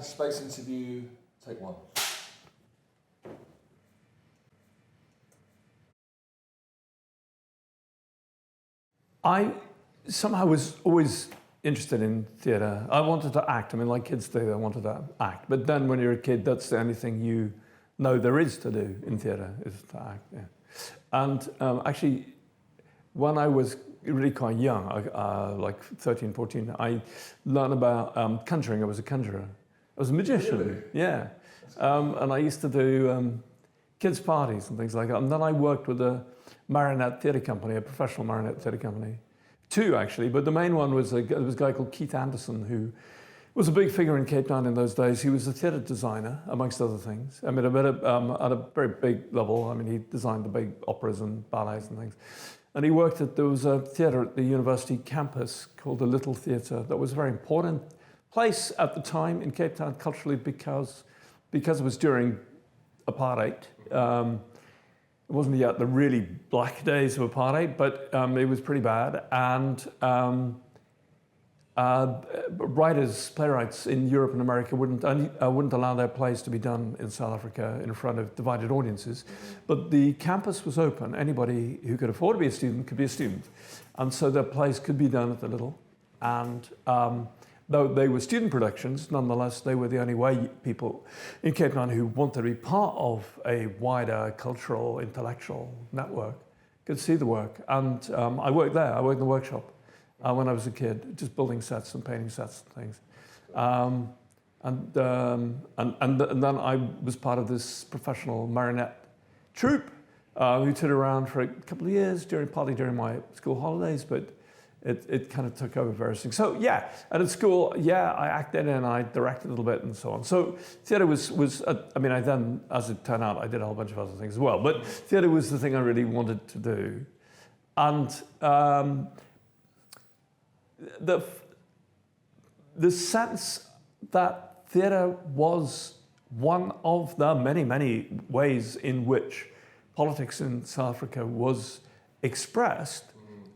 And space interview, take one. I somehow was always interested in theatre. I wanted to act. I mean, like kids do, I wanted to act. But then when you're a kid, that's the only thing you know there is to do in theatre, is to act. Yeah. And actually, when I was really quite young, like 13, 14, I learned about conjuring. I was a conjurer. I was a magician. Really? Yeah. And I used to do kids' parties and things like that. And then I worked with a marionette theatre company, a professional marionette theatre company. Two, actually, but the main one was there was a guy called Keith Anderson, who was a big figure in Cape Town in those days. He was a theatre designer, amongst other things. I mean, at a very big level. I mean, he designed the big operas and ballets and things. And he worked there was a theatre at the university campus called the Little Theatre that was a very important place at the time in Cape Town culturally because it was during apartheid. It wasn't yet the really black days of apartheid, but it was pretty bad. And writers, playwrights in Europe and America wouldn't allow their plays to be done in South Africa in front of divided audiences. But the campus was open. Anybody who could afford to be a student could be a student. And so their plays could be done at the Little. And though they were student productions, nonetheless, they were the only way people in Cape Town who wanted to be part of a wider cultural, intellectual network could see the work. And I worked there. I worked in the workshop when I was a kid, just building sets and painting sets and things. And then I was part of this professional marionette troupe who toured around for a couple of years, partly during my school holidays, but it kind of took over various things. So yeah, and at school, yeah, I acted and I directed a little bit and so on. So theatre was I mean, I then, as it turned out, I did a whole bunch of other things as well. But theatre was the thing I really wanted to do. And the sense that theatre was one of the many, many ways in which politics in South Africa was expressed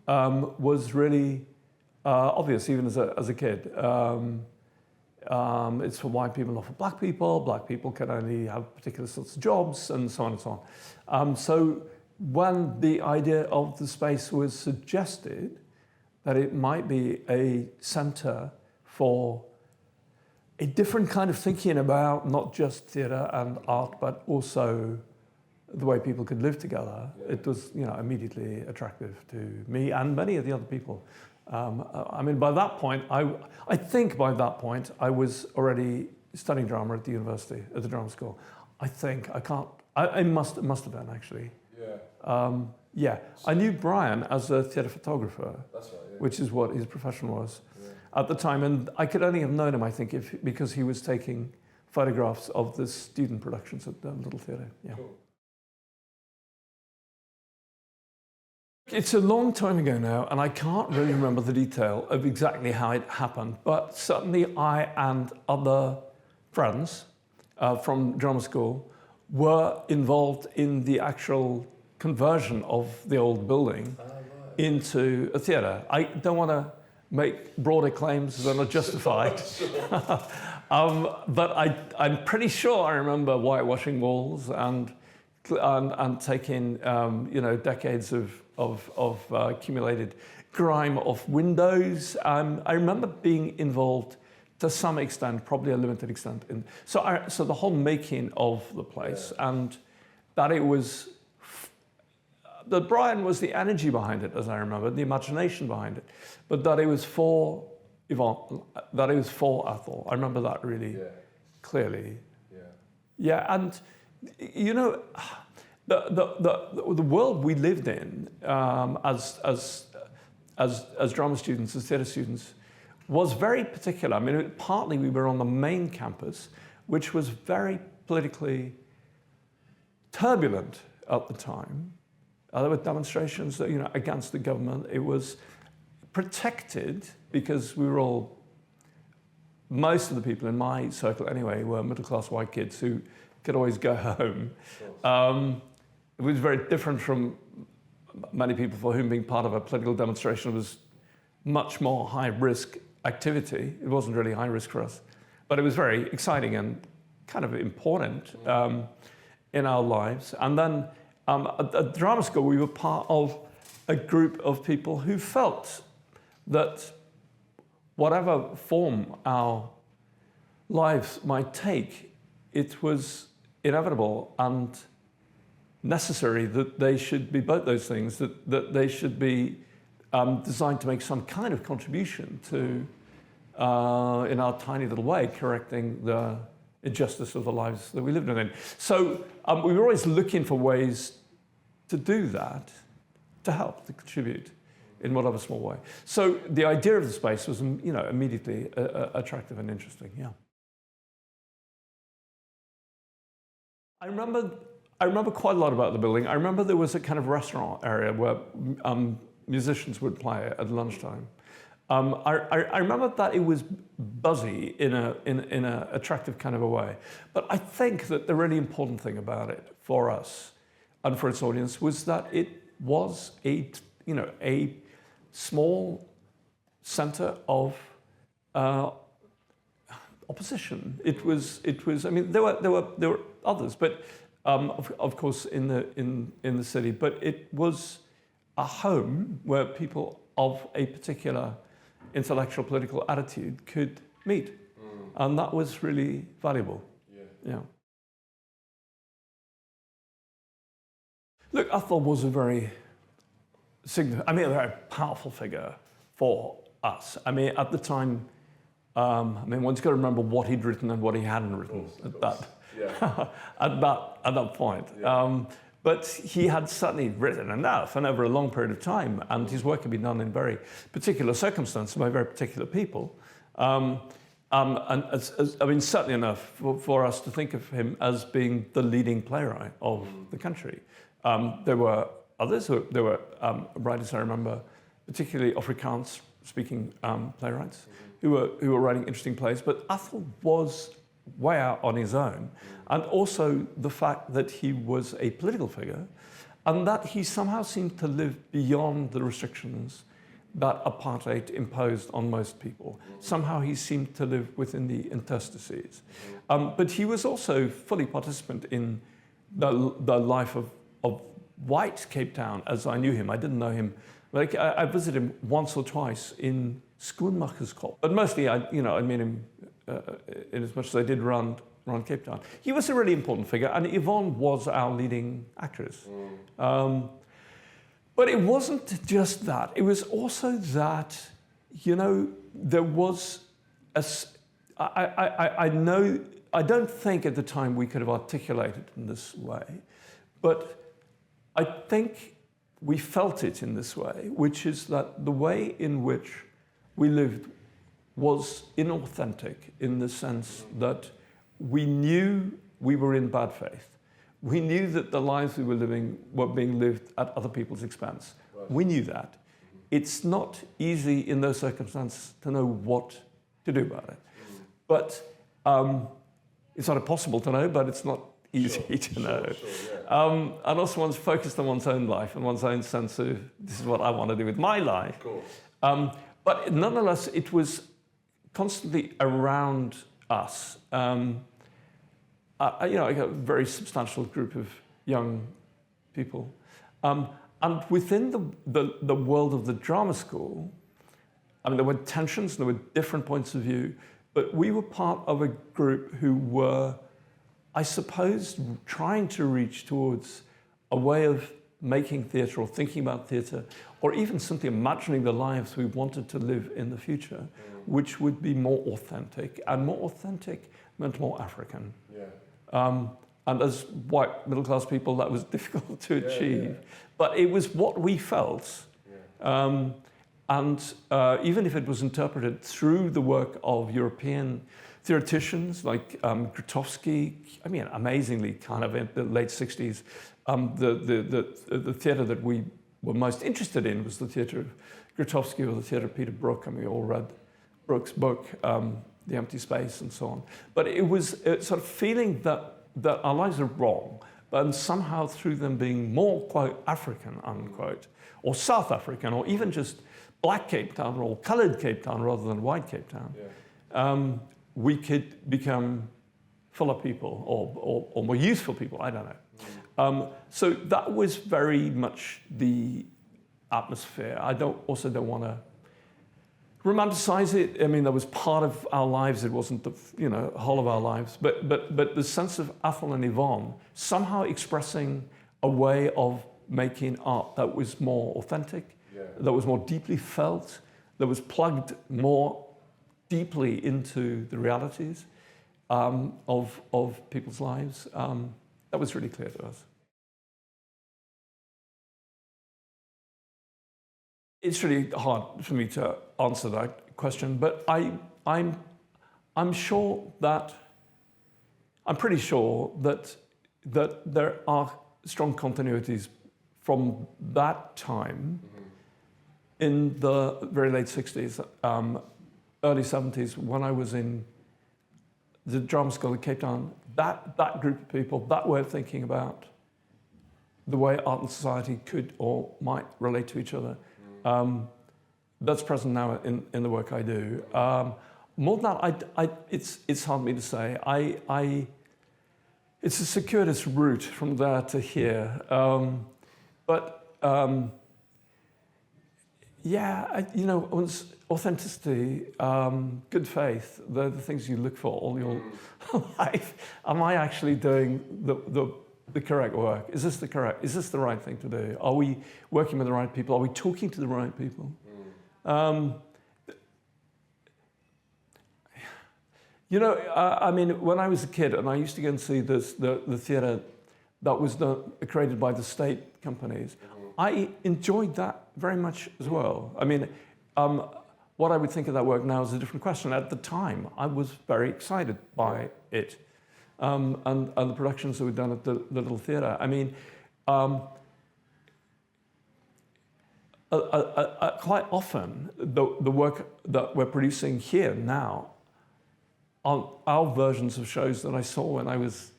was really obvious, even as a kid. It's for white people, not for black people. Black people can only have particular sorts of jobs, and so on and so on. So when the idea of the space was suggested, that it might be a centre for a different kind of thinking about not just theatre and art, but also the way people could live together. Yeah. It was, immediately attractive to me and many of the other people. I mean, by that point, I think by that point, I was already studying drama at the university, at the drama school. I must have been, actually. Yeah. Yeah, I knew Brian as a theatre photographer. That's right, yeah. Which is what his profession was at the time. And I could only have known him, I think, because he was taking photographs of the student productions at the Little Theatre. Yeah. Cool. It's a long time ago now, and I can't really remember the detail of exactly how it happened, but certainly I and other friends from drama school were involved in the actual conversion of the old building into a theatre. I don't want to make broader claims that are not justified, but I'm pretty sure I remember whitewashing walls and taking decades of accumulated grime off windows. I remember being involved to some extent, probably a limited extent, so the whole making of the place, and that it was. That Brian was the energy behind it, as I remember, the imagination behind it, but that it was for Yvonne, that it was for Ethel. I remember that really clearly. Yeah, and the world we lived in as drama students, as theatre students, was very particular. I mean, partly we were on the main campus, which was very politically turbulent at the time. There were demonstrations, against the government. It was protected because we were all, most of the people in my circle anyway, were middle-class white kids who could always go home. It was very different from many people for whom being part of a political demonstration was much more high-risk activity. It wasn't really high risk for us. but it was very exciting and kind of important in our lives. And then at drama school, we were part of a group of people who felt that whatever form our lives might take, it was inevitable and necessary that they should be both those things, that they should be designed to make some kind of contribution to, in our tiny little way, correcting the injustice of the lives that we lived in. So we were always looking for ways to do that, to help, to contribute in whatever small way. So the idea of the space was, immediately attractive and interesting, yeah. I remember quite a lot about the building. I remember there was a kind of restaurant area where musicians would play at lunchtime. I remember that it was buzzy in a attractive kind of a way. But I think that the really important thing about it for us and for its audience was that it was a small center of opposition. It was. I mean, there were others, but of course in the city. But it was a home where people of a particular intellectual political attitude could meet, and that was really valuable. Yeah. Look, Athol was a very a very powerful figure for us. I mean, at the time, one's got to remember what he'd written and what he hadn't written at that point. Yeah. But he had certainly written enough and over a long period of time, and his work had been done in very particular circumstances by very particular people. Certainly enough for us to think of him as being the leading playwright of the country. There were others. There were writers, I remember, particularly Afrikaans-speaking playwrights who were writing interesting plays. But Athol was way out on his own, and also the fact that he was a political figure, and that he somehow seemed to live beyond the restrictions that apartheid imposed on most people. Somehow he seemed to live within the interstices. But he was also fully participant in the life of white Cape Town as I knew him. I didn't know him. Like I visited him once or twice in Schoenmakerskop, but mostly I met him in as much as I did around Cape Town. He was a really important figure, and Yvonne was our leading actress. But it wasn't just that. It was also that, there was I don't think at the time we could have articulated it in this way, but I think we felt it in this way, which is that the way in which we lived was inauthentic in the sense that we knew we were in bad faith. We knew that the lives we were living were being lived at other people's expense. Right. We knew that. It's not easy in those circumstances to know what to do about it. But it's not impossible to know, but it's not easy to know. Sure, and also one's focused on one's own life and one's own sense of, this is what I want to do with my life. But nonetheless, it was constantly around us. I got a very substantial group of young people. And within the world of the drama school, there were tensions, there were different points of view, but we were part of a group who were, I suppose, trying to reach towards a way of making theatre or thinking about theatre, or even simply imagining the lives we wanted to live in the future, which would be more authentic, and more authentic meant more African. And as white middle-class people, that was difficult to achieve. But it was what we felt. And even if it was interpreted through the work of European theoreticians like Grotowski, amazingly kind of in the late 60s, the theatre that we were most interested in was the theatre of Grotowski or the theatre of Peter Brook. We all read Brook's book, The Empty Space and so on. But it was sort of feeling that our lives are wrong, but somehow through them being more, quote, African, unquote, or South African, or even just black Cape Town or coloured Cape Town rather than white Cape Town. we could become fuller people or more useful people, I don't know. So that was very much the atmosphere. I also don't want to romanticize it. I mean, that was part of our lives. It wasn't the whole of our lives. But the sense of Athol and Yvonne somehow expressing a way of making art that was more authentic, that was more deeply felt, that was plugged more deeply into the realities of people's lives. That was really clear to us. It's really hard for me to answer that question, but I'm pretty sure that there are strong continuities from that time in the very late 60s, early 70s, when I was in the drama school in Cape Town. That group of people, that way of thinking about the way art and society could or might relate to each other, that's present now in the work I do. More than that, it's hard for me to say. It's a circuitous route from there to here. Authenticity, good faith, they're the things you look for all your life. Am I actually doing the correct work? Is this the right thing to do? Are we working with the right people? Are we talking to the right people? I mean, when I was a kid and I used to go and see the theatre that was created by the state companies, I enjoyed that very much as well. I mean, what I would think of that work now is a different question. At the time, I was very excited by it. And the productions that were done at the little theatre. I mean, quite often, the work that we're producing here now are our versions of shows that I saw when I was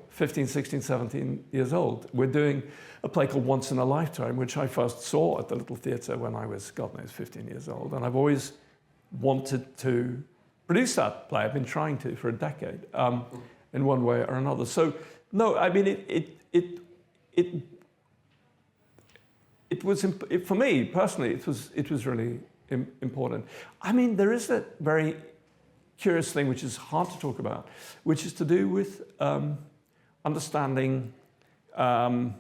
15, 16, 17 years old. We're doing a play called Once in a Lifetime, which I first saw at the little theatre when I was, God knows, 15 years old. And I've always wanted to produce that play. I've been trying to for a decade. In one way or another. So, no, I mean, it was, for me personally, it was really important. I mean, there is a very curious thing which is hard to talk about, which is to do with understanding, the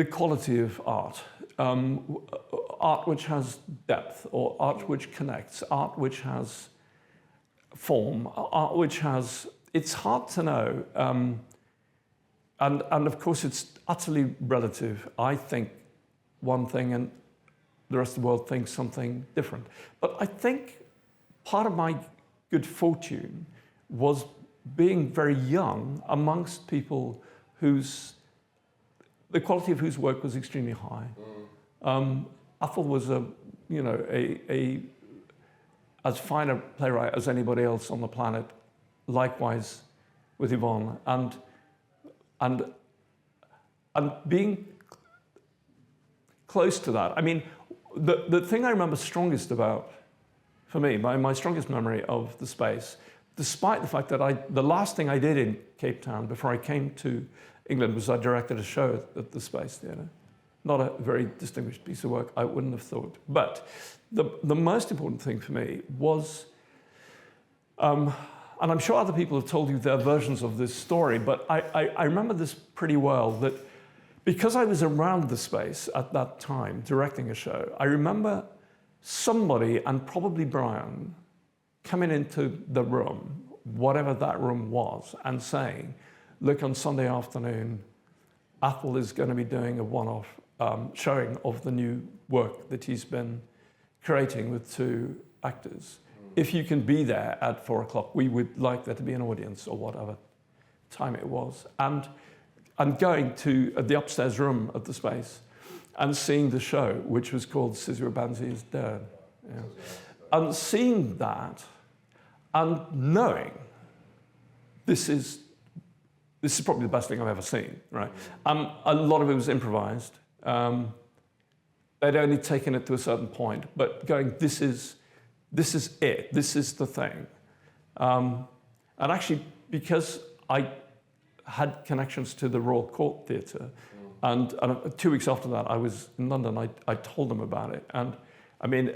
quality of art. Art which has depth, or art which connects, art which has form, art which has, it's hard to know, and of course it's utterly relative. I think one thing and the rest of the world thinks something different. But I think part of my good fortune was being very young amongst people the quality of whose work was extremely high. Athol was as fine a playwright as anybody else on the planet, likewise with Yvonne, and being close to that. I mean, the thing I remember strongest about, for me, my strongest memory of the space, despite the fact that the last thing I did in Cape Town before I came to England was I directed a show at the Space Theatre. Not a very distinguished piece of work, I wouldn't have thought. But the most important thing for me was, and I'm sure other people have told you their versions of this story, but I remember this pretty well, that because I was around the space at that time, directing a show, I remember somebody, and probably Brian, coming into the room, whatever that room was, and saying, look, on Sunday afternoon, Athol is going to be doing a one-off showing of the new work that he's been creating with 2 actors. If you can be there at 4 o'clock, we would like there to be an audience, or whatever time it was. And going to the upstairs room of the space and seeing the show, which was called Sizwe Banzi is Dead. Yeah. And seeing that and knowing this is probably the best thing I've ever seen, right? A lot of it was improvised. They'd only taken it to a certain point, but going, this is this is it. This is the thing. And actually, because I had connections to the Royal Court Theatre, and 2 weeks after that, I was in London. I told them about it, and I mean,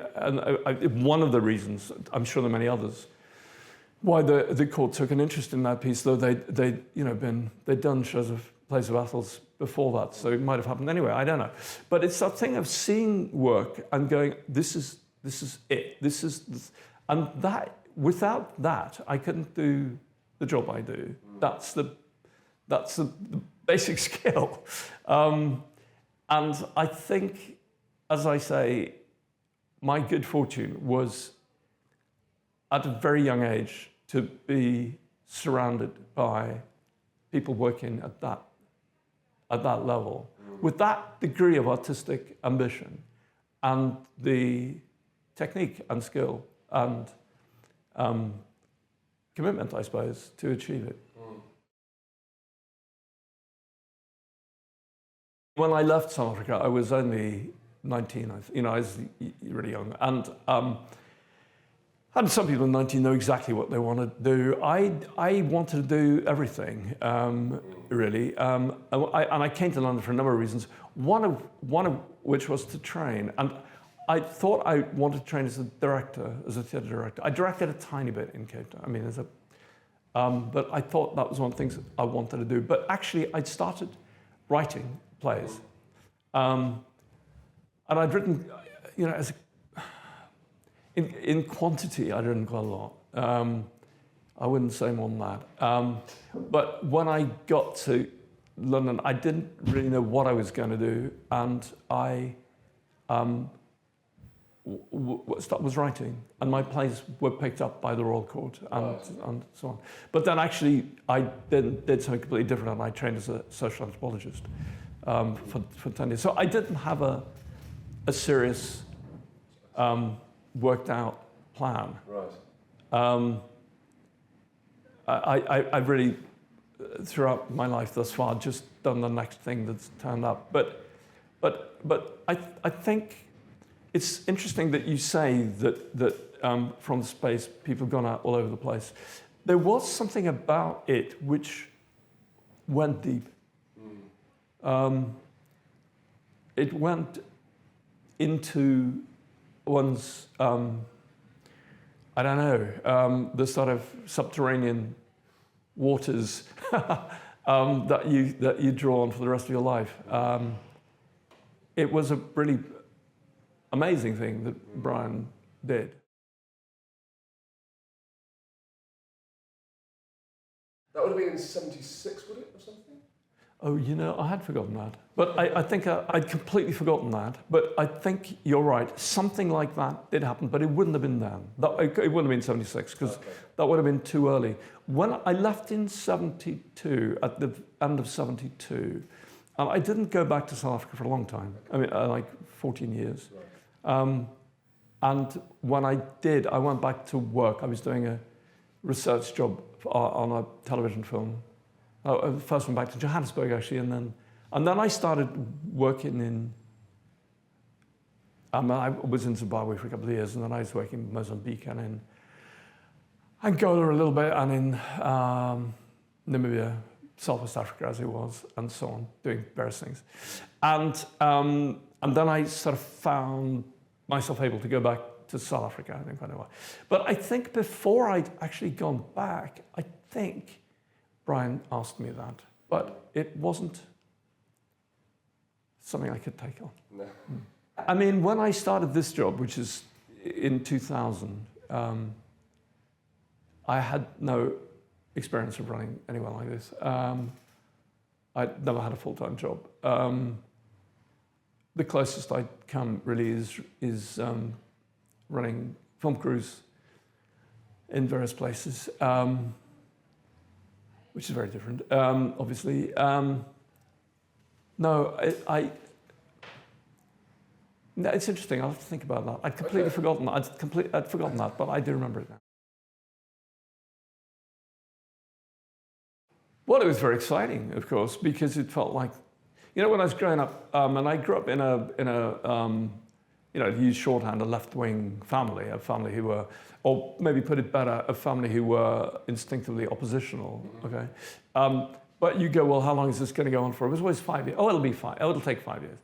one of the reasons, I'm sure there are many others, why the court took an interest in that piece, though they'd done shows of Plays of Athens before that, so it might have happened anyway. I don't know, but it's that thing of seeing work and going, this is it. And that, without that, I couldn't do the job I do. That's the basic skill. And I think, as I say, my good fortune was at a very young age to be surrounded by people working at that level, with that degree of artistic ambition and the technique and skill and commitment, I suppose, to achieve it. When I left South Africa, I was only 19. I was really young, and some people in 19 know exactly what they want to do. I wanted to do everything, really, and I came to London for a number of reasons. One of which was to train, and I thought I wanted to train as a director, as a theatre director. I directed a tiny bit in Cape Town. I mean, but I thought that was one of the things I wanted to do. But actually, I'd started writing plays, and I'd written, in quantity, I'd written quite a lot. I wouldn't say more than that. But when I got to London, I didn't really know what I was going to do, and I was writing, and my plays were picked up by the Royal Court and so on. But then actually, I did something completely different, and I trained as a social anthropologist for 10 years. So I didn't have a serious worked out plan. Right. I've really, throughout my life thus far, just done the next thing that's turned up. But I think it's interesting that you say that from space people have gone out all over the place. There was something about it which went deep. It went into one's, I don't know, the sort of subterranean waters that you draw on for the rest of your life. It was a really amazing thing that Brian did. That would have been in '76, would it, or something? Oh, I had forgotten that. But I think I'd completely forgotten that. But I think you're right. Something like that did happen, but it wouldn't have been then. It wouldn't have been '76, because that would have been too early. When I left in '72, at the end of '72, and I didn't go back to South Africa for a long time. I mean, like 14 years. Right. And when I did, I went back to work. I was doing a research job on a television film. First went back to Johannesburg, actually, and then I started working in. I was in Zimbabwe for a couple of years, and then I was working in Mozambique and in Angola a little bit, and in Namibia, Southwest Africa as it was, and so on, doing various things. And then I sort of found myself able to go back to South Africa, I think, quite a while. But I think before I'd actually gone back, I think Brian asked me that, but it wasn't something I could take on. No. I mean, when I started this job, which is in 2000, I had no experience of running anywhere like this. I'd never had a full-time job. The closest I'd come really is running film crews in various places. Which is very different, obviously. No, it's interesting. I'll have to think about that. I'd completely forgotten that. I'd forgotten that, but I do remember it now. Well, it was very exciting, of course, because it felt like, when I was growing up, and I grew up in a to use shorthand, a left-wing family, a family who were, or maybe put it better, a family who were instinctively oppositional, okay? But you go, well, how long is this going to go on for? It was always 5 years. Oh, it'll be fine. Oh, it'll take 5 years.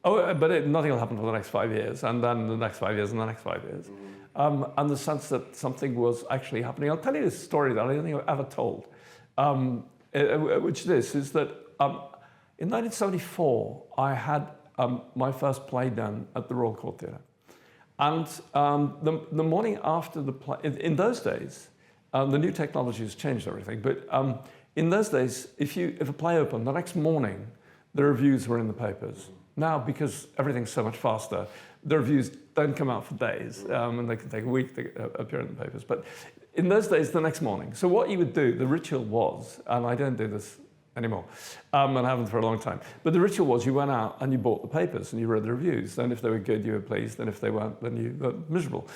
Oh, but nothing will happen for the next 5 years, and then the next 5 years, and the next 5 years. And the sense that something was actually happening. I'll tell you this story that I don't think I've ever told, which is that in 1974, I had my first play done at the Royal Court Theatre. And the morning after the play, in those days, the new technology has changed everything, but in those days, if a play opened, the next morning, the reviews were in the papers. Now, because everything's so much faster, the reviews don't come out for days, and they can take a week to appear in the papers. But in those days, the next morning. So what you would do, the ritual was, and I don't do this anymore, and I haven't for a long time, but the ritual was you went out and you bought the papers and you read the reviews. Then if they were good, you were pleased, and if they weren't, then you were miserable.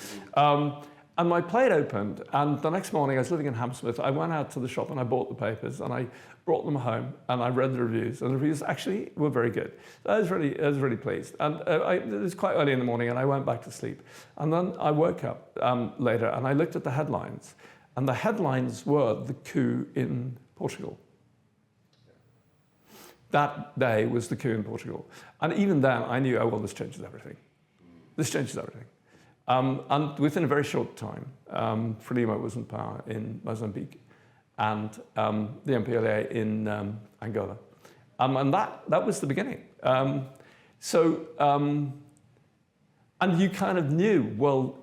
And my play had opened, and the next morning I was living in Hammersmith. I went out to the shop and I bought the papers and I brought them home and I read the reviews, and the reviews actually were very good. So I was really pleased. And it was quite early in the morning, and I went back to sleep. And then I woke up later and I looked at the headlines, and the headlines were the coup in Portugal. That day was the coup in Portugal. And even then I knew, oh, well, this changes everything. This changes everything. And within a very short time, Frelimo was in power in Mozambique, and the MPLA in Angola. And that was the beginning. And you kind of knew, well,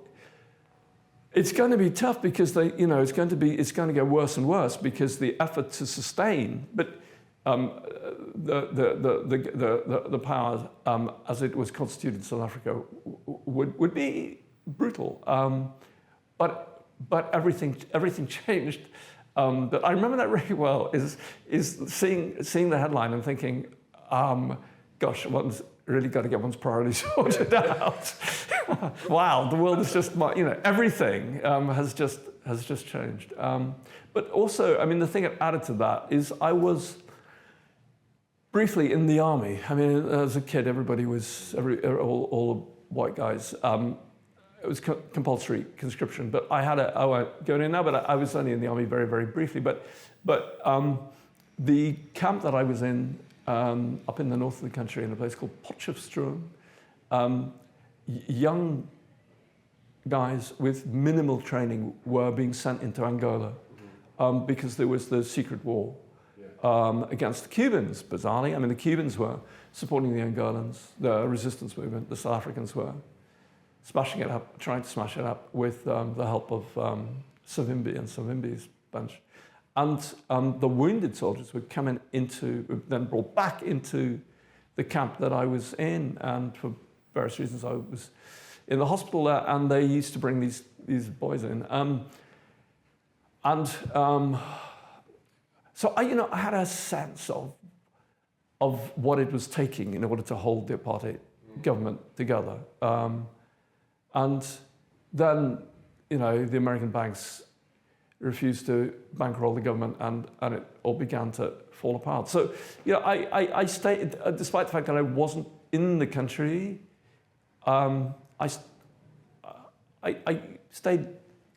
it's going to be tough because it's going to get worse and worse because the effort to sustain, but the power as it was constituted in South Africa would be brutal, but everything changed. But I remember that really well. Is seeing the headline and thinking, gosh, one's really got to get one's priorities sorted out. Wow, the world is just everything has just changed. But also, I mean, the thing that added to that is I was briefly in the army. I mean, as a kid, everybody was all the white guys. It was compulsory conscription, but I won't go in now, but I was only in the army very, very briefly. But the camp that I was in, up in the north of the country, in a place called Potchefstroom, young guys with minimal training were being sent into Angola because there was the secret war against the Cubans, bizarrely. I mean, the Cubans were supporting the Angolans, the resistance movement. The South Africans were smashing it up, trying to smash it up with the help of Savimbi and Savimbi's bunch. And the wounded soldiers were then brought back into the camp that I was in, and for various reasons I was in the hospital there, and they used to bring these boys in. So I had a sense of what it was taking in order to hold the apartheid government together. And then, the American banks refused to bankroll the government, and it all began to fall apart. So, I stayed, despite the fact that I wasn't in the country, I stayed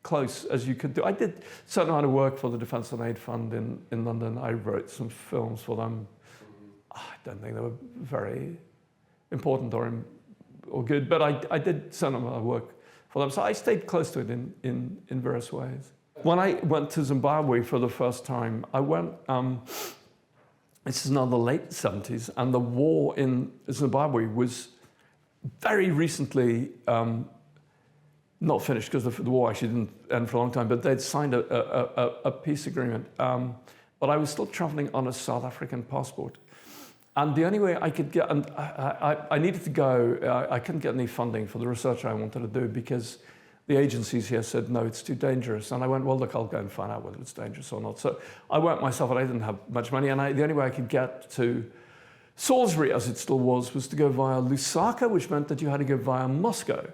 close as you could do. I did a certain amount of work for the Defence and Aid Fund in London. I wrote some films for them. I don't think they were very important or good, but I did some amount of work for them. So I stayed close to it in various ways. When I went to Zimbabwe for the first time, I went, this is now the late 70s, and the war in Zimbabwe was very recently not finished, because the war actually didn't end for a long time, but they'd signed a peace agreement. But I was still traveling on a South African passport. And the only way I could get, and I needed to go, I couldn't get any funding for the research I wanted to do because the agencies here said, no, it's too dangerous. And I went, well, look, I'll go and find out whether it's dangerous or not. So I went myself, and I didn't have much money. And the only way I could get to Salisbury, as it still was to go via Lusaka, which meant that you had to go via Moscow.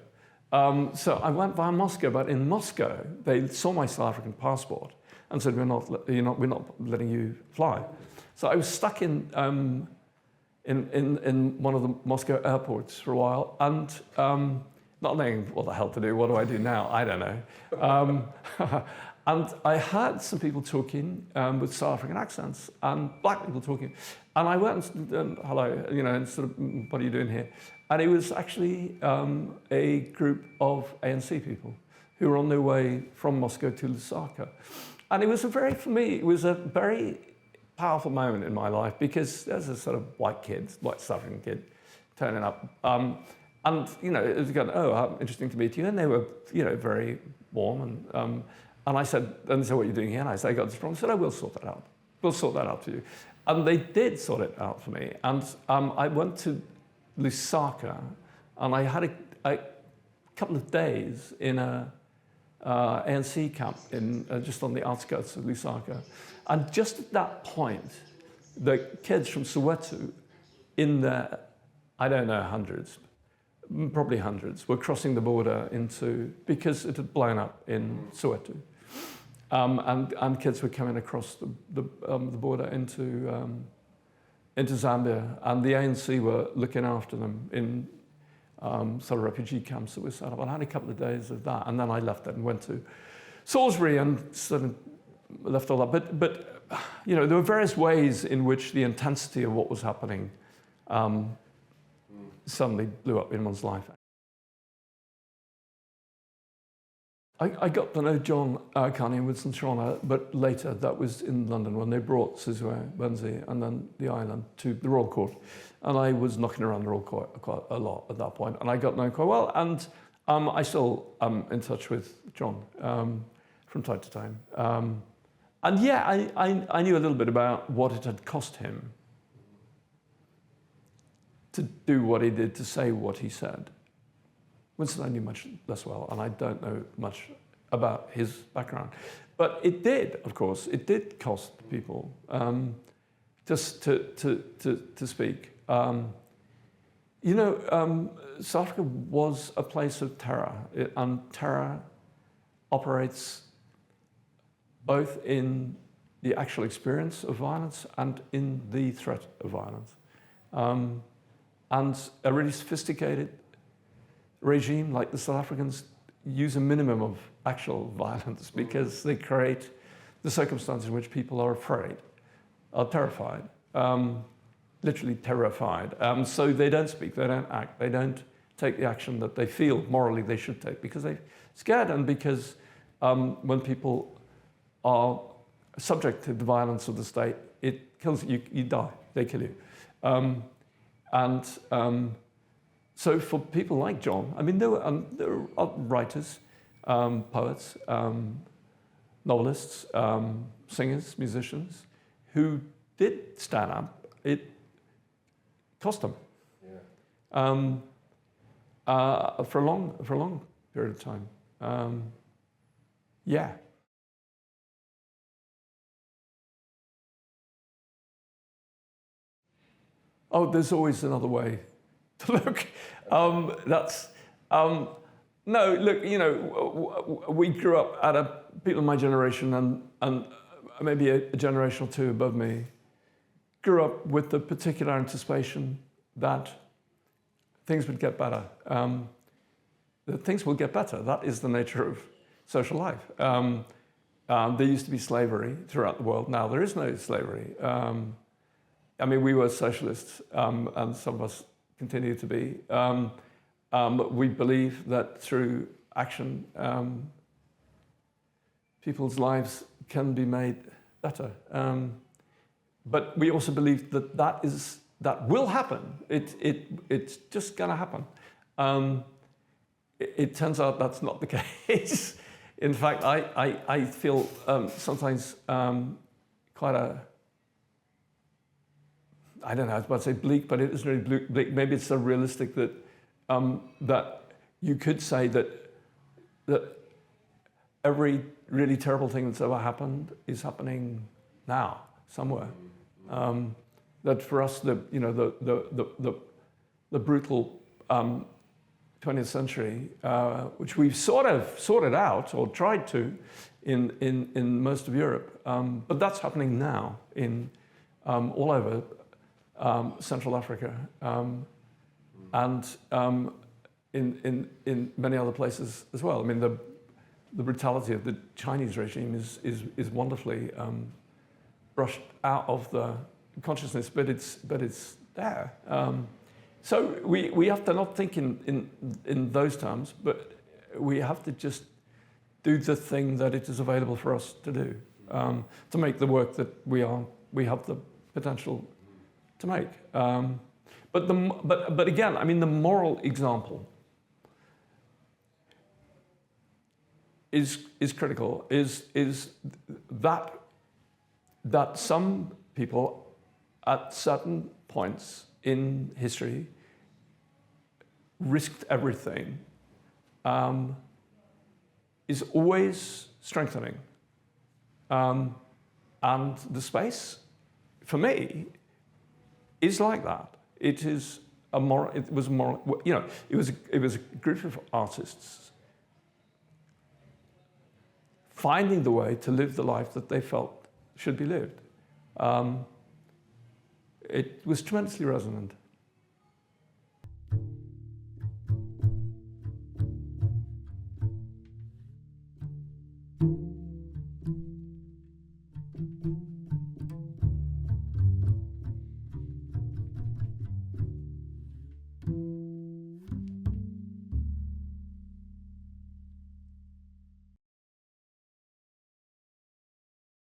So I went via Moscow, but in Moscow, they saw my South African passport and said, we're not letting you fly. So I was stuck in in one of the Moscow airports for a while, and not knowing what the hell to do. What do I do now? I don't know. And I heard some people talking with South African accents and black people talking, and I went and hello, you know, and sort of, what are you doing here? And it was actually a group of ANC people who were on their way from Moscow to Lusaka. And it was for me, it was a very powerful moment in my life, because there's a sort of white South African kid turning up. And, you know, it was going, oh, how interesting to meet you. And they were, you know, very warm. And I said, and they said, what are you doing here? And I said, I got this problem. I said, oh, we'll sort that out. We'll sort that out for you. And they did sort it out for me. And I went to Lusaka, and I had a couple of days in a ANC camp just on the outskirts of Lusaka. And just at that point, the kids from Soweto, in the, I don't know, probably hundreds, were crossing the border because it had blown up in Soweto. And kids were coming across the border into Zambia, and the ANC were looking after them in sort of refugee camps that were set up. I had a couple of days of that, and then I left it and went to Salisbury and sort of left all that. But you know, there were various ways in which the intensity of what was happening suddenly blew up in one's life. I got to know John Carney and Winston Shawna, but later. That was in London when they brought Sizwe Benzi and then the island to the Royal Court. And I was knocking around the Royal Court quite a lot at that point, and I got known quite well. And I still am in touch with John from time to time. And yeah, I knew a little bit about what it had cost him to do what he did, to say what he said. Winston I knew much less well, and I don't know much about his background. But it did, of course, it did cost people just to speak. You know, South Africa was a place of terror, and terror operates both in the actual experience of violence and in the threat of violence. And a really sophisticated regime like the South Africans use a minimum of actual violence because they create the circumstances in which people are afraid, are terrified, literally terrified. So they don't speak, they don't act, they don't take the action that they feel morally they should take because they're scared, and because when people are subject to the violence of the state, it kills you, you die, they kill you. So for people like John, I mean, there were writers, poets, novelists, singers, musicians, who did stand up. It cost them for a long period of time. Yeah. Oh, there's always another way to look. No, look, you know, we grew up people in my generation and maybe a generation or two above me grew up with the particular anticipation that things would get better. That things will get better. That is the nature of social life. There used to be slavery throughout the world. Now there is no slavery. I mean, we were socialists, and some of us continue to be. We believe that through action, people's lives can be made better. But we also believe that that will happen. It's just going to happen. It turns out that's not the case. In fact, I feel sometimes quite I don't know, I was about to say bleak, but it isn't really bleak. Maybe it's so realistic that that you could say that every really terrible thing that's ever happened is happening now, somewhere. That for us, the brutal 20th century, which we've sort of sorted out or tried to in most of Europe, but that's happening now in all over. Central Africa, and in many other places as well. I mean, the brutality of the Chinese regime is wonderfully brushed out of the consciousness, but it's there. So we have to not think in those terms, but we have to just do the thing that it is available for us to do, to make the work that we have the potential to make. But again, I mean, the moral example is critical. Is that some people at certain points in history risked everything, is always strengthening. And the space, for me, is like that. It is a moral. It was moral. You know, it was a group of artists finding the way to live the life that they felt should be lived. It was tremendously resonant.